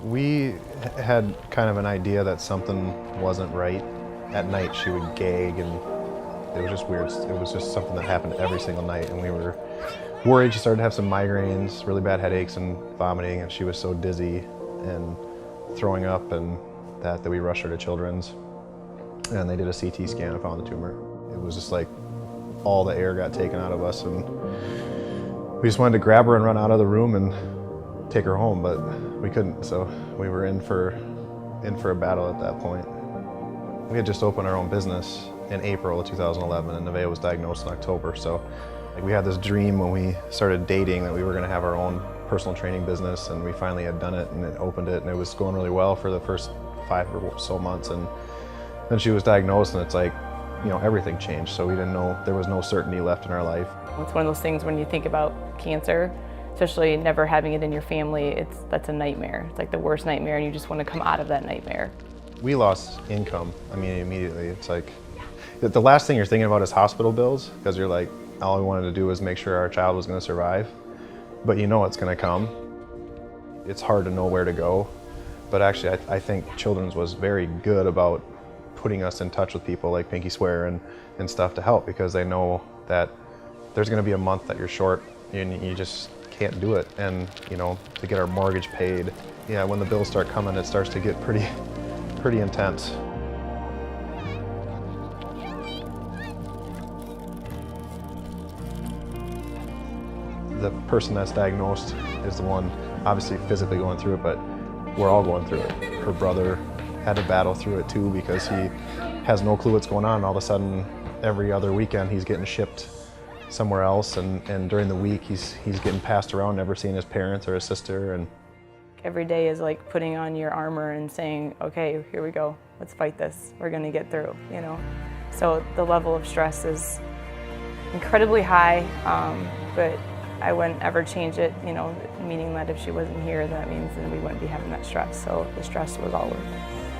We had kind of an idea that something wasn't right. At night she would gag and it was just weird. It was just something that happened every single night and we were worried. She started to have some migraines, really bad headaches and vomiting, and she was so dizzy and throwing up and that we rushed her to Children's. And they did a CT scan and found the tumor. It was just like all the air got taken out of us and we just wanted to grab her and run out of the room and take her home, but we couldn't, so we were in for a battle at that point. We had just opened our own business in April of 2011 and Nevaeh was diagnosed in October, so we had this dream when we started dating that we were going to have our own personal training business, and we finally had done it and opened it, and it was going really well for the first 5 or so months, and then she was diagnosed and it's like, you know, everything changed, so we didn't know, there was no certainty left in our life. It's one of those things when you think about cancer, especially never having it in your family, that's a nightmare. It's like the worst nightmare and you just want to come out of that nightmare. We lost income, immediately. It's like, the last thing you're thinking about is hospital bills, because you're like, all we wanted to do was make sure our child was going to survive, but you know it's going to come. It's hard to know where to go, but actually I think Children's was very good about putting us in touch with people like Pinky Swear and stuff to help, because they know that there's going to be a month that you're short and you just can't do it. And you know, to get our mortgage paid, yeah, when the bills start coming, it starts to get pretty intense. The person that's diagnosed is the one obviously physically going through it, but we're all going through it. Her brother had to battle through it too, because he has no clue what's going on. All of a sudden, every other weekend he's getting shipped somewhere else, and during the week he's getting passed around, never seeing his parents or his sister. And every day is like putting on your armor and saying, okay, here we go, let's fight this, we're going to get through, you know. So the level of stress is incredibly high, but I wouldn't ever change it, you know, meaning that if she wasn't here, that means then we wouldn't be having that stress, so the stress was all worth it.